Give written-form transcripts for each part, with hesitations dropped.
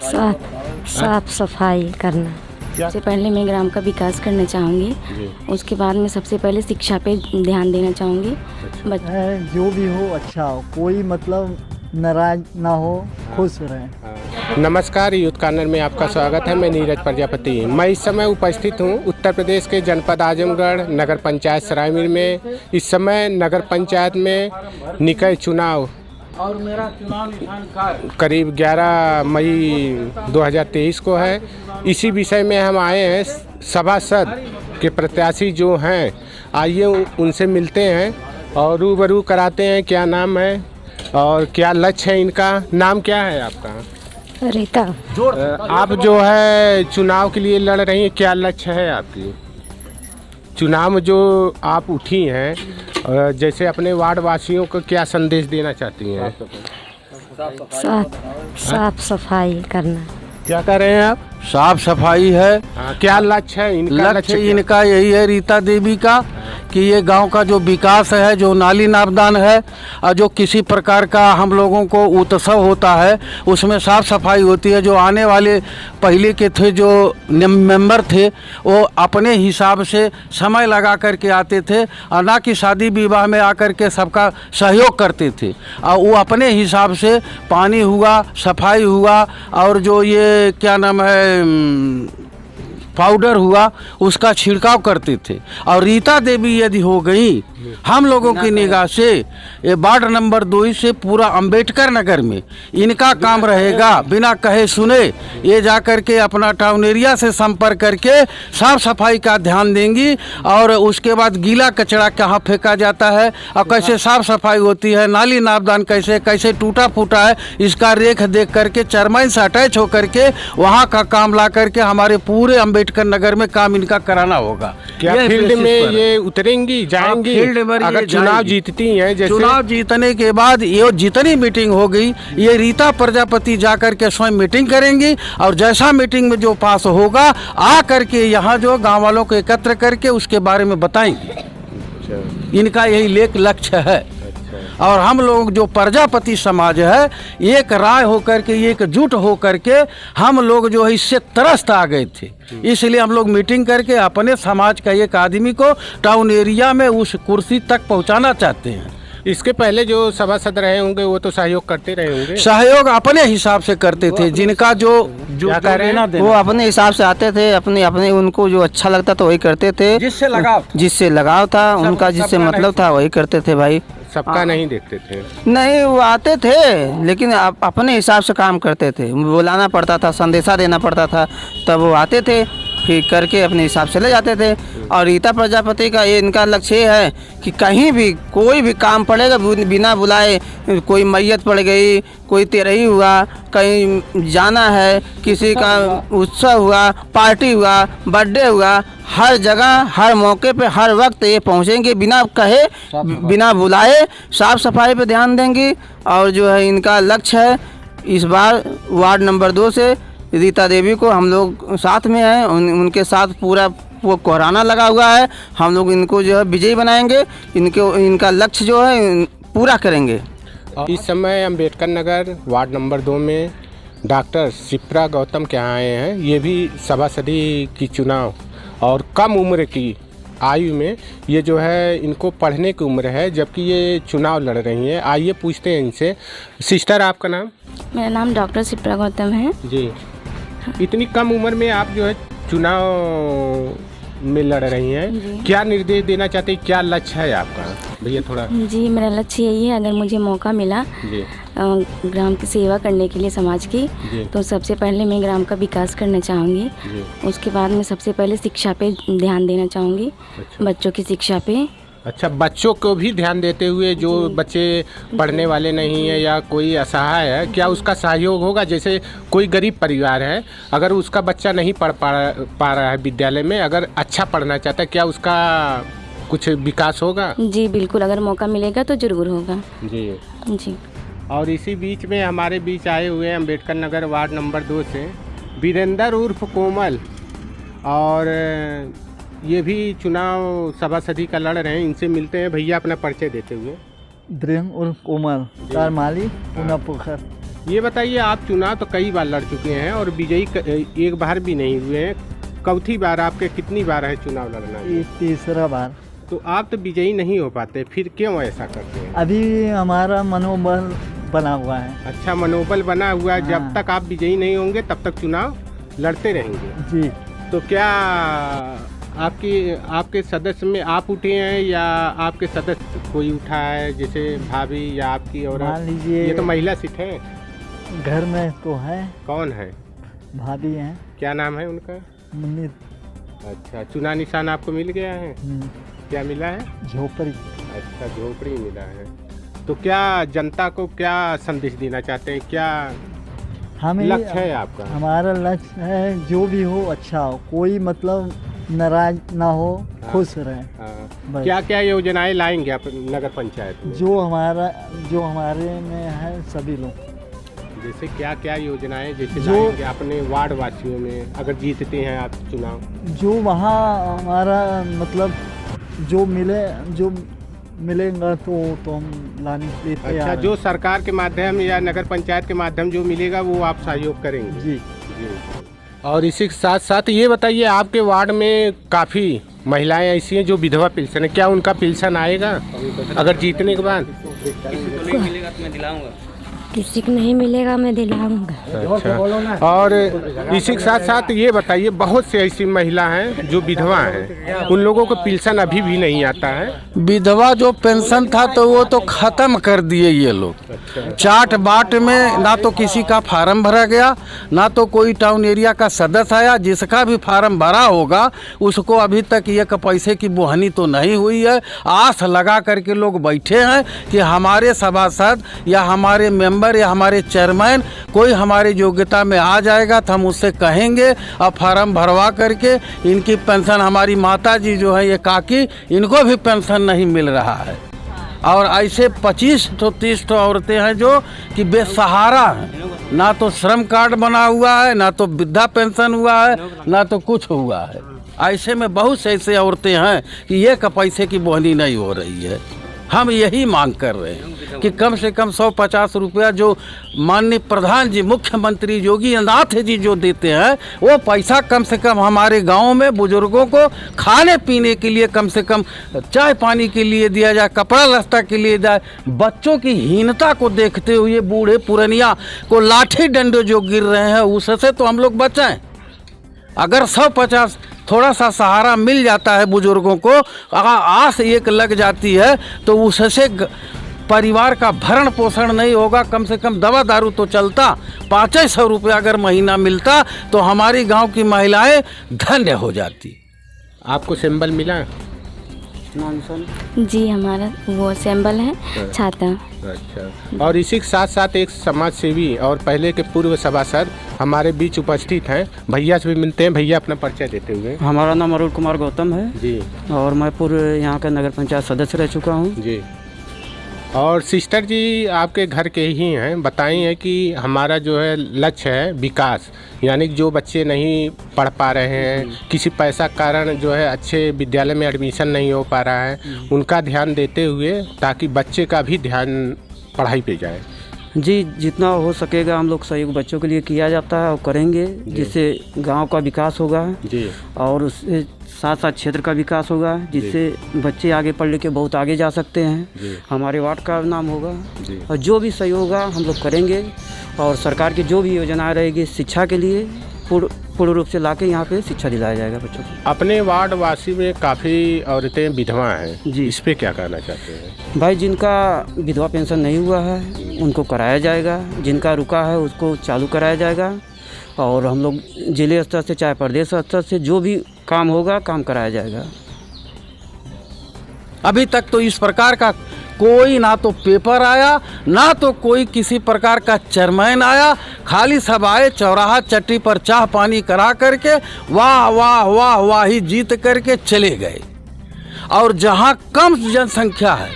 साफ सफाई करना। सबसे पहले मैं ग्राम का विकास करना चाहूँगी। उसके बाद मैं सबसे पहले शिक्षा पे ध्यान देना चाहूँगी। जो भी हो अच्छा हो, कोई मतलब नाराज ना हो, खुश रहें। नमस्कार, यूथ कॉर्नर में आपका स्वागत है। मैं नीरज प्रजापति। मैं इस समय उपस्थित हूँ उत्तर प्रदेश के जनपद आजमगढ़ नगर पंचायत सरायमीर में। इस समय नगर पंचायत में निकाय चुनाव और मेरा चुनाव निशान करीब 11 मई 2023 को है। इसी विषय में हम आए हैं। सभासद के प्रत्याशी जो हैं, आइए उनसे मिलते हैं और रूबरू कराते हैं। क्या नाम है और क्या लक्ष्य है इनका? नाम क्या है आपका? रीता। आप जो है चुनाव के लिए लड़ रही हैं, क्या लक्ष्य है आपकी? चुनाव में जो आप उठी हैं, जैसे अपने वार्ड वासियों को क्या संदेश देना चाहती हैं? साफ सफाई करना। क्या कर रहे हैं आप? साफ सफाई है। क्या लक्ष्य है इनका? लक्ष्य इनका यही है रीता देवी का कि ये गांव का जो विकास है, जो नाली नापदान है और जो किसी प्रकार का हम लोगों को उत्सव होता है उसमें साफ सफाई होती है। जो आने वाले पहले के थे जो मेंबर थे वो अपने हिसाब से समय लगा करके आते थे और ना कि शादी विवाह में आकर के सबका सहयोग करते थे। और वो अपने हिसाब से पानी हुआ, सफाई हुआ और जो ये क्या नाम है पाउडर हुआ उसका छिड़काव करते थे। और रीता देवी यदि हो गई हम लोगों की निगाह से ये वार्ड नंबर 2 से पूरा अंबेडकर नगर में इनका काम रहेगा। बिना कहे सुने ये जाकर के अपना टाउन एरिया से संपर्क करके साफ सफाई का ध्यान देंगी और उसके बाद गीला कचरा कहाँ फेंका जाता है और कैसे साफ सफाई होती है, नाली नापदान कैसे कैसे टूटा फूटा है, इसका रेख देख करके चेयरमैन से अटैच होकर के वहाँ का काम ला करके हमारे पूरे अंबेडकर नगर में काम इनका कराना होगा। क्या फील्ड में ये उतरेंगी, जाएंगी? अगर चुनाव जीतती हैं, जैसे चुनाव जीतने के बाद ये जितनी मीटिंग हो गई ये रीता प्रजापति जाकर के स्वयं मीटिंग करेंगी और जैसा मीटिंग में जो पास होगा आ करके यहाँ जो गांव वालों को एकत्र करके उसके बारे में बताएंगे। इनका यही लक्ष्य है। और हम लोग जो प्रजापति समाज है एक राय होकर के, एकजुट होकर के हम लोग जो है इससे त्रस्त आ गए थे। इसलिए हम लोग मीटिंग करके अपने समाज का एक आदमी को टाउन एरिया में उस कुर्सी तक पहुंचाना चाहते हैं। इसके पहले जो सभासद रहे होंगे वो तो सहयोग करते रहे होंगे। सहयोग अपने हिसाब से करते थे। जिनका जो वो अपने हिसाब से आते थे, अपने उनको जो अच्छा लगता था वही करते थे। जिससे लगाव था उनका, जिससे मतलब था वही करते थे भाई। सबका नहीं देखते थे? नहीं, वो आते थे लेकिन अपने हिसाब से काम करते थे। बुलाना पड़ता था, संदेशा देना पड़ता था, तब वो आते थे, फिर करके अपने हिसाब से ले जाते थे। और रीता प्रजापति का ये इनका लक्ष्य ये है कि कहीं भी कोई भी काम पड़ेगा बिना बुलाए, कोई मैयत पड़ गई, कोई तेरही हुआ, कहीं जाना है, किसी का उत्सव हुआ, पार्टी हुआ, बर्थडे हुआ, हर जगह हर मौके पे हर वक्त ये पहुंचेंगे बिना कहे बिना बुलाए। साफ सफाई पे ध्यान देंगी और जो है इनका लक्ष्य है इस बार वार्ड नंबर 2 से रीता देवी को हम लोग साथ में हैं। उनके साथ पूरा वो कोहराना लगा हुआ है। हम लोग इनको जो है विजयी बनाएंगे। इनका लक्ष्य जो है पूरा करेंगे। इस समय अंबेडकर नगर वार्ड नंबर 2 में डॉक्टर शिप्रा गौतम के यहाँ आए हैं। ये भी सभासदी की चुनाव और कम उम्र की आयु में ये जो है इनको पढ़ने की उम्र है, जबकि ये चुनाव लड़ रही हैं। आइए पूछते हैं इनसे। सिस्टर, आपका नाम? मेरा नाम डॉक्टर शिप्रा गौतम है जी। इतनी कम उम्र में आप जो है चुनाव में लड़ रही हैं, क्या निर्देश देना चाहते हैं? क्या लक्ष्य है आपका भैया? थोड़ा जी, मेरा लक्ष्य यही है, अगर मुझे मौका मिला ग्राम की सेवा करने के लिए, समाज की, तो सबसे पहले मैं ग्राम का विकास करना चाहूँगी। उसके बाद मैं सबसे पहले शिक्षा पे ध्यान देना चाहूँगी। बच्चों की शिक्षा पे। अच्छा, बच्चों को भी ध्यान देते हुए जो बच्चे पढ़ने वाले नहीं है या कोई असहाय है, क्या उसका सहयोग होगा? जैसे कोई गरीब परिवार है, अगर उसका बच्चा नहीं पढ़ पा रहा है विद्यालय में, अगर अच्छा पढ़ना चाहता है, क्या उसका कुछ विकास होगा? जी बिल्कुल, अगर मौका मिलेगा तो जरूर होगा। जी। और इसी बीच में हमारे बीच आए हुए हैं अंबेडकर नगर वार्ड नंबर 2 से वीरेंद्र उर्फ कोमल, और ये भी चुनाव सभासदी का लड़ रहे हैं। इनसे मिलते हैं। भैया अपना परिचय देते हुए। द्रेंग उर्फ कोमल, तारमाली, पुना पोखर। ये बताइए, आप चुनाव तो कई बार लड़ चुके हैं और विजयी एक बार भी नहीं हुए हैं। चौथी बार आपके कितनी बार है चुनाव लड़ना? ये तीसरा बार। तो आप तो विजयी नहीं हो पाते, फिर क्यों ऐसा करते हैं? अभी हमारा मनोबल बना हुआ है। अच्छा, मनोबल बना हुआ है। हाँ। जब तक आप विजयी नहीं होंगे तब तक चुनाव लड़ते रहेंगे। जी। तो क्या आपके सदस्य में आप उठे हैं या आपके सदस्य कोई उठा है, जैसे भाभी या आपकी मान औरत? लीजिए ये तो महिला सीट है। घर में तो है, कौन है? भाभी हैं, क्या नाम है उनका? मुन्नी। अच्छा, चुनाव निशान आपको मिल गया है? क्या मिला है? झोपड़ी। अच्छा, झोपड़ी मिला है। तो क्या जनता को क्या संदेश देना चाहते हैं? क्या हमें लक्ष्य है आपका? हमारा लक्ष्य है जो भी हो अच्छा हो, कोई मतलब नाराज ना हो, खुश रहे। बस। क्या क्या योजनाएं लाएंगे आप नगर पंचायत में? जो हमारे में है सभी लोग। जैसे क्या क्या योजनाएं जैसे जो- लाएंगे अपने वार्ड वासियों में, अगर जीतते हैं आप चुनाव? जो वहाँ हमारा मतलब जो मिलेगा तो हम लाने के लिए तैयार अच्छा, हैं। जो सरकार के माध्यम या नगर पंचायत के माध्यम जो मिलेगा वो आप सहयोग करेंगे? जी। जी। और इसी के साथ साथ ये बताइए, आपके वार्ड में काफ़ी महिलाएं ऐसी हैं जो विधवा पेंशन है, क्या उनका पेंशन आएगा अगर जीतने के बाद? किसी को नहीं मिलेगा, मैं दिलाऊंगा। अच्छा, और इसी के साथ साथ ये बताइए, बहुत सी ऐसी महिला हैं जो विधवा हैं, उन लोगों को पेंशन अभी भी नहीं आता है। विधवा जो पेंशन था तो वो तो खत्म कर दिए ये लोग। चाट बाट में ना तो किसी का फार्म भरा गया, ना तो कोई टाउन एरिया का सदस्य आया। जिसका भी फार्म भरा होगा उसको अभी तक एक पैसे की बोहनी तो नहीं हुई है। आस लगा करके लोग बैठे हैं कि हमारे सभासद या हमारे मेंबर या हमारे चेयरमैन कोई हमारी योग्यता में आ जाएगा तो हम उससे कहेंगे और फार्म भरवा करके इनकी पेंशन, हमारी माता जी जो है ये काकी, इनको भी पेंशन नहीं मिल रहा है। और ऐसे 25 तो 30 तो औरतें हैं जो कि बेसहारा हैं, ना तो श्रम कार्ड बना हुआ है, ना तो वृद्धा पेंशन हुआ है, ना तो कुछ हुआ है। ऐसे में बहुत से ऐसे औरतें हैं कि एक पैसे की बोहनी नहीं हो रही है। हम यही मांग कर रहे हैं कि कम से कम 150 रुपया जो माननीय प्रधान जी, मुख्यमंत्री योगी आदित्यनाथ जी जो देते हैं, वो पैसा कम से कम हमारे गांव में बुजुर्गों को खाने पीने के लिए, कम से कम चाय पानी के लिए दिया जाए, कपड़ा लत्ता के लिए जाए। बच्चों की हीनता को देखते हुए बूढ़े पुरनिया को लाठी डंडे जो गिर रहे हैं उससे तो हम लोग बचाएं। अगर 150 थोड़ा सा सहारा मिल जाता है बुजुर्गों को, अगर आस एक लग जाती है तो उससे परिवार का भरण पोषण नहीं होगा। कम से कम दवा दारू तो चलता। 500 रुपया अगर महीना मिलता तो हमारी गांव की महिलाएं धन्य हो जाती। आपको सिंबल मिला? जी, हमारा वो सिंबल है छाता। अच्छा, और इसी के साथ साथ एक समाज सेवी और पहले के पूर्व सभासद हमारे बीच उपस्थित हैं, भैया से भी मिलते हैं। भैया अपना परिचय देते हुए। हमारा नाम अरुण कुमार गौतम है जी। और मैं पूर्व यहाँ का नगर पंचायत सदस्य रह चुका हूँ। जी। और सिस्टर जी आपके घर के ही हैं, बताइए कि हमारा जो है लक्ष्य है विकास, यानी कि जो बच्चे नहीं पढ़ पा रहे हैं, किसी पैसा कारण जो है अच्छे विद्यालय में एडमिशन नहीं हो पा रहा है, उनका ध्यान देते हुए ताकि बच्चे का भी ध्यान पढ़ाई पे जाए। जी, जितना हो सकेगा हम लोग सहयोग बच्चों के लिए किया जाता है और करेंगे, जिससे गांव का विकास होगा जी। और उससे साथ साथ क्षेत्र का विकास होगा, जिससे बच्चे आगे पढ़ लिख के बहुत आगे जा सकते हैं। हमारे वार्ड का नाम होगा जी। और जो भी सहयोग होगा हम लोग करेंगे। और सरकार की जो भी योजनाएं रहेगी शिक्षा के लिए पूर्ण रूप से लाके यहाँ पे शिक्षा दिलाया जाएगा बच्चों को। अपने वार्ड वासी में काफ़ी औरतें विधवा हैं जी। इस पे क्या कहना चाहते हैं? भाई, जिनका विधवा पेंशन नहीं हुआ है उनको कराया जाएगा, जिनका रुका है उसको चालू कराया जाएगा। और हम लोग जिले स्तर से चाहे प्रदेश स्तर से जो भी काम होगा काम कराया जाएगा। अभी तक तो इस प्रकार का कोई ना तो पेपर आया, ना तो कोई किसी प्रकार का चेयरमैन आया। खाली सब आए, चौराहा चट्टी पर चाह पानी करा करके वाह वाह वाह वाह ही जीत करके चले गए। और जहाँ कम जनसंख्या है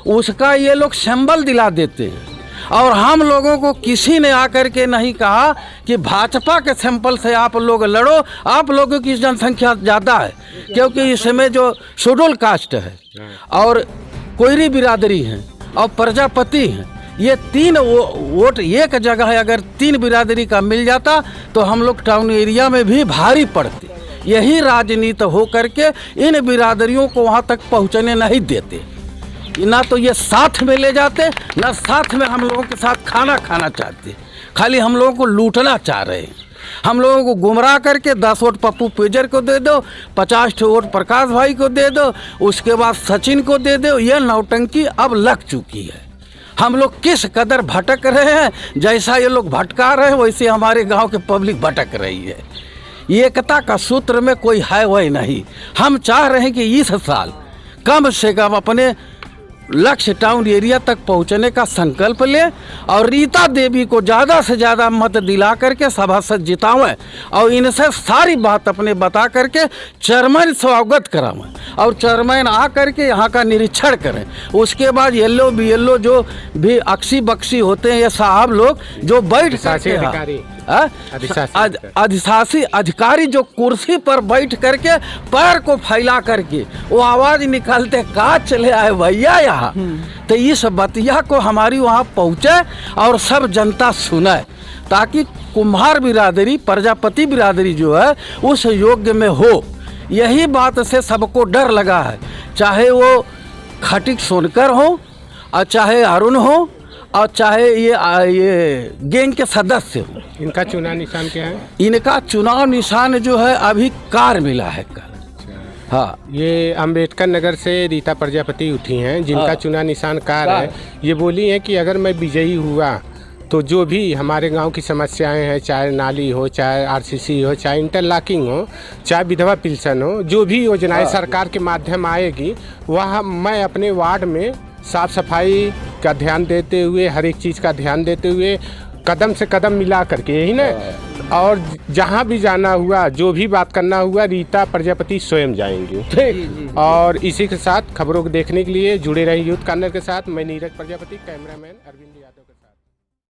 उसका ये लोग सिंबल दिला देते हैं। और हम लोगों को किसी ने आकर के नहीं कहा कि भाजपा के सिंबल से आप लोग लड़ो, आप लोगों की जनसंख्या ज़्यादा है। क्योंकि इसमें जो शेड्यूल कास्ट है और कोयरी बिरादरी हैं और प्रजापति हैं, ये 3 वोट एक जगह अगर 3 बिरादरी का मिल जाता तो हम लोग टाउन एरिया में भी भारी पड़ते। यही राजनीति हो करके इन बिरादरियों को वहाँ तक पहुँचने नहीं देते। ना तो ये साथ में ले जाते, ना साथ में हम लोगों के साथ खाना खाना चाहते, खाली हम लोगों को लूटना चाह रहे हैं। हम लोगों को गुमराह करके 10 वोट पप्पू पेजर को दे दो, 50 वोट प्रकाश भाई को दे दो, उसके बाद सचिन को दे दो। यह नौटंकी अब लग चुकी है। हम लोग किस कदर भटक रहे हैं, जैसा ये लोग भटका रहे हैं वैसे हमारे गांव के पब्लिक भटक रही है। एकता का सूत्र में कोई है वही नहीं। हम चाह रहे हैं कि इस साल कम से कम अपने लक्ष्य टाउन एरिया तक पहुंचने का संकल्प ले और रीता देवी को ज़्यादा से ज़्यादा मत दिला करके सभासद जितावें और इनसे सारी बात अपने बता करके चेयरमैन से अवगत करावें और चेयरमैन आ करके यहाँ का निरीक्षण करें। उसके बाद येलो बीएलओ जो भी अक्सी बक्सी होते हैं ये साहब लोग जो बैठ अधिशासी अधिकारी जो कुर्सी पर बैठ करके पैर को फैला करके वो आवाज़ निकालते कहाँ चले आए भैया यहाँ, तो इस बतिया को हमारी वहाँ पहुँचे और सब जनता सुने ताकि कुम्हार बिरादरी प्रजापति बिरादरी जो है उस योग्य में हो। यही बात से सबको डर लगा है, चाहे वो खटिक सोनकर हो और चाहे अरुण हो और चाहे ये गैंग के सदस्य हो। इनका चुनाव निशान क्या है? इनका चुनाव निशान जो है अभी कार मिला है कल। हाँ, ये अंबेडकर नगर से रीता प्रजापति उठी हैं जिनका चुनाव निशान कार है। ये बोली हैं कि अगर मैं विजयी हुआ तो जो भी हमारे गांव की समस्याएं हैं, चाहे नाली हो, चाहे आरसीसी हो, चाहे इंटरलॉकिंग हो, चाहे विधवा पेंशन हो, जो भी योजनाएं सरकार के माध्यम आएगी वह मैं अपने वार्ड में साफ सफाई का ध्यान देते हुए, हर एक चीज़ का ध्यान देते हुए कदम से कदम मिला करके यही ना, और जहाँ भी जाना हुआ, जो भी बात करना हुआ, रीता प्रजापति स्वयं जाएंगे। और इसी के साथ खबरों को देखने के लिए जुड़े रहे यूथ कॉर्नर के साथ। मैं नीरज प्रजापति, कैमरामैन अरविंद यादव के साथ।